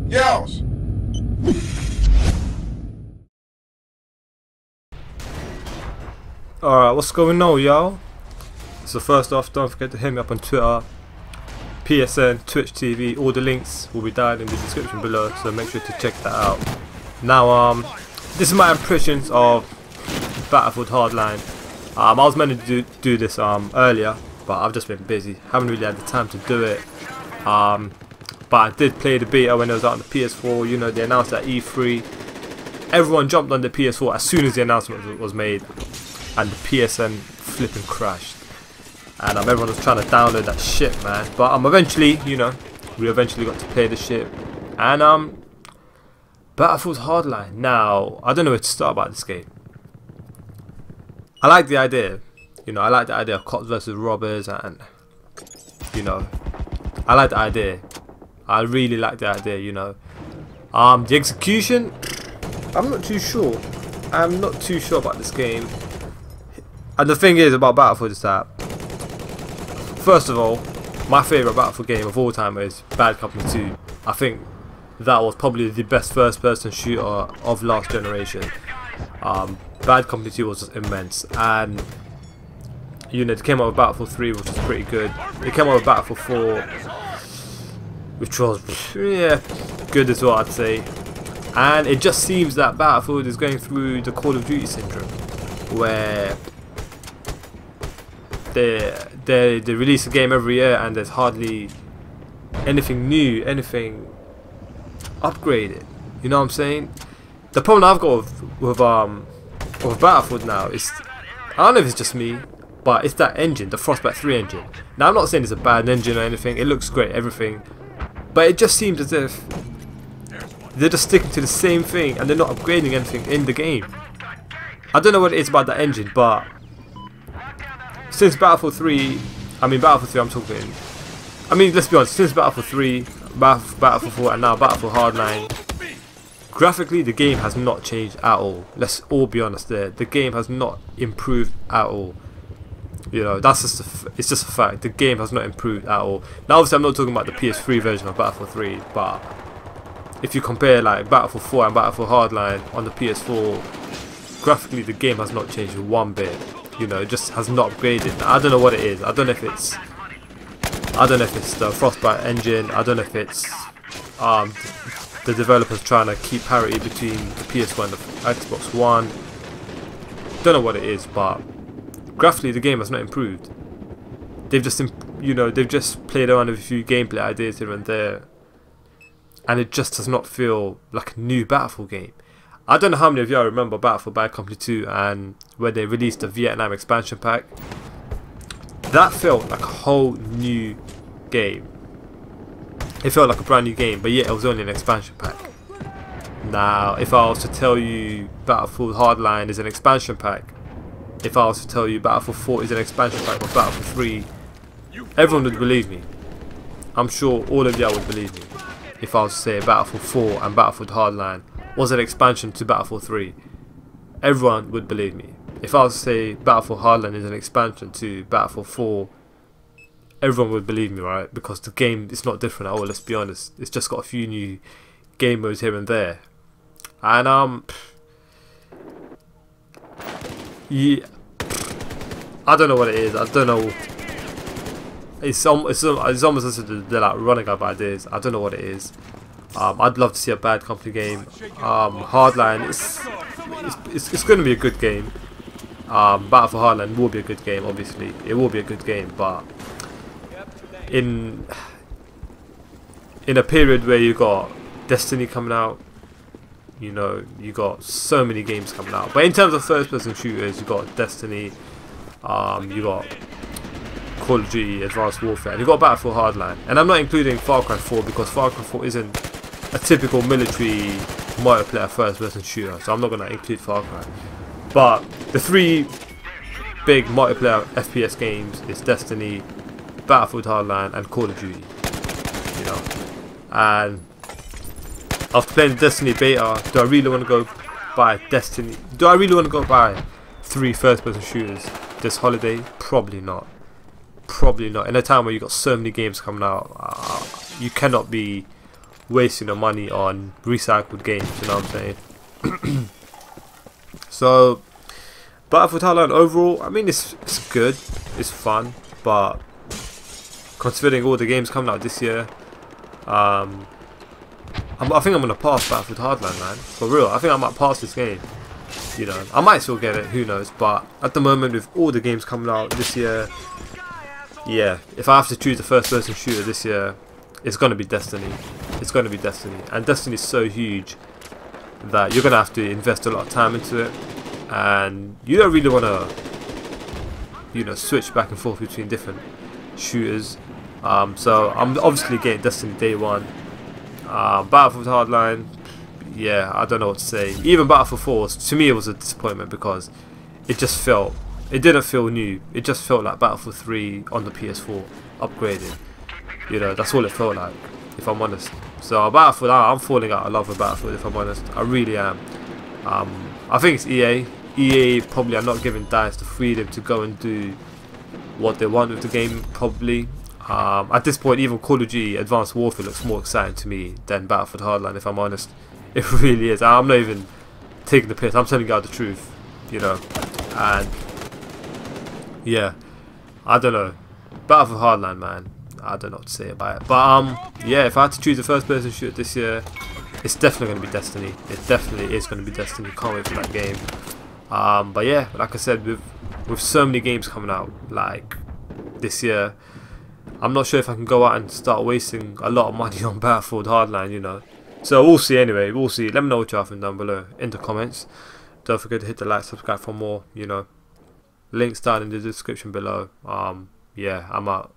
Yells. Alright, what's going on, y'all? So first off, don't forget to hit me up on Twitter, PSN, Twitch TV. All the links will be down in the description below, so make sure to check that out. Now, this is my impressions of Battlefield Hardline. I was meant to do this earlier, but I've just been busy. Haven't really had the time to do it. But I did play the beta when it was out on the PS4. You know, they announced at E3. Everyone jumped on the PS4 as soon as the announcement was made, and the PSN flipping crashed. And everyone was trying to download that shit, man. But eventually, you know, we eventually got to play the shit. And Battlefield Hardline. Now, I don't know where to start about this game. I like the idea. You know, I like the idea of cops versus robbers, and you know, I like the idea. I really like the idea. You know, the execution, I'm not too sure. I'm not too sure about this game. And the thing is about Battlefield is that, first of all, my favourite Battlefield game of all time is Bad Company 2. I think that was probably the best first-person shooter of last generation. Bad Company 2 was just immense, and you know, they came out with Battlefield 3, which was pretty good. They came out with Battlefield 4, which was, yeah, good as well, I'd say. And it just seems that Battlefield is going through the Call of Duty syndrome, where they release a game every year and there's hardly anything new, anything upgraded. You know what I'm saying? The problem I've got with Battlefield now is, I don't know if it's just me, but it's that engine, the Frostbite 3 engine. Now, I'm not saying it's a bad engine or anything. It looks great, everything, but it just seems as if they're just sticking to the same thing and they're not upgrading anything in the game. I don't know what it is about that engine, but since Battlefield 3, I'm talking, let's be honest, since Battlefield 3, Battlefield 4 and now Battlefield Hardline, graphically the game has not changed at all. Let's all be honest there. The game has not improved at all. You know, that's just it's just a fact. The game has not improved at all. Now obviously I'm not talking about the PS3 version of Battlefield 3, but if you compare like Battlefield 4 and Battlefield Hardline on the PS4, graphically the game has not changed one bit. You know, it just has not upgraded. I don't know what it is. I don't know if it's the Frostbite engine. I don't know if it's the developers trying to keep parity between the PS1 and the Xbox One. Don't know what it is, but graphically the game has not improved. They've just they've just played around with a few gameplay ideas here and there, and it just does not feel like a new Battlefield game. I don't know how many of y'all remember Battlefield Bad Company 2 and when they released the Vietnam expansion pack. That felt like a whole new game. It felt like a brand new game, but yet it was only an expansion pack. Now, if I was to tell you Battlefield Hardline is an expansion pack, if I was to tell you Battlefield 4 is an expansion pack of Battlefield 3, everyone would believe me. I'm sure all of y'all would believe me. If I was to say Battlefield 4 and Battlefield Hardline was an expansion to Battlefield 3, everyone would believe me. If I was to say Battlefield Hardline is an expansion to Battlefield 4, everyone would believe me, right? Because the game is not different at all, let's be honest. It's just got a few new game modes here and there. And yeah, I don't know what it is. I don't know. It's almost as if they're like running out of ideas. I don't know what it is. I'd love to see a Bad Company game. Hardline, it's going to be a good game. Battlefield Hardline will be a good game, obviously. It will be a good game, but in a period where you got Destiny coming out, you know, you got so many games coming out. But in terms of first-person shooters, you got Destiny, you got Call of Duty, Advanced Warfare, and you got Battlefield Hardline. And I'm not including Far Cry 4 because Far Cry 4 isn't a typical military multiplayer first-person shooter, so I'm not going to include Far Cry. But the three big multiplayer FPS games is Destiny, Battlefield Hardline, and Call of Duty. You know, and after playing the Destiny beta, do I really want to go buy Destiny? Do I really want to go buy 3 first-person shooters this holiday? Probably not. probably not. In a time where you got so many games coming out, you cannot be wasting your money on recycled games. You know what I'm saying? So, Battlefield Hardline overall, I mean, it's good, it's fun, but considering all the games coming out this year, I think I'm gonna pass Battlefield Hardline, man. For real, I think I might pass this game. You know, I might still get it, who knows? But at the moment, with all the games coming out this year, yeah, if I have to choose a first-person shooter this year, it's gonna be Destiny. It's gonna be Destiny, and Destiny is so huge that you're gonna have to invest a lot of time into it, and you don't really wanna, you know, switch back and forth between different shooters. So I'm obviously getting Destiny day one. Battlefield Hardline, yeah, I don't know what to say. Even Battlefield 4, to me, it was a disappointment because it didn't feel new. It just felt like Battlefield 3 on the PS4 upgraded. You know, that's all it felt like, if I'm honest. So Battlefield, I'm falling out of love with Battlefield, if I'm honest. I really am. I think it's EA. EA probably are not giving DICE the freedom to go and do what they want with the game, probably. At this point, even Call of Duty Advanced Warfare looks more exciting to me than Battlefield Hardline, if I'm honest. It really is. I'm not even taking the piss. I'm telling you the truth, you know. And yeah, I don't know. Battlefield Hardline, man. I don't know what to say about it. But yeah, if I had to choose a first-person shooter this year, it's definitely going to be Destiny. It definitely is going to be Destiny. Can't wait for that game. But yeah, like I said, with so many games coming out like this year, I'm not sure if I can go out and start wasting a lot of money on Battlefield Hardline, you know. So we'll see anyway, we'll see. Let me know what y'all think down below in the comments. Don't forget to hit the like, subscribe for more, you know. Links down in the description below. Yeah, I'm out.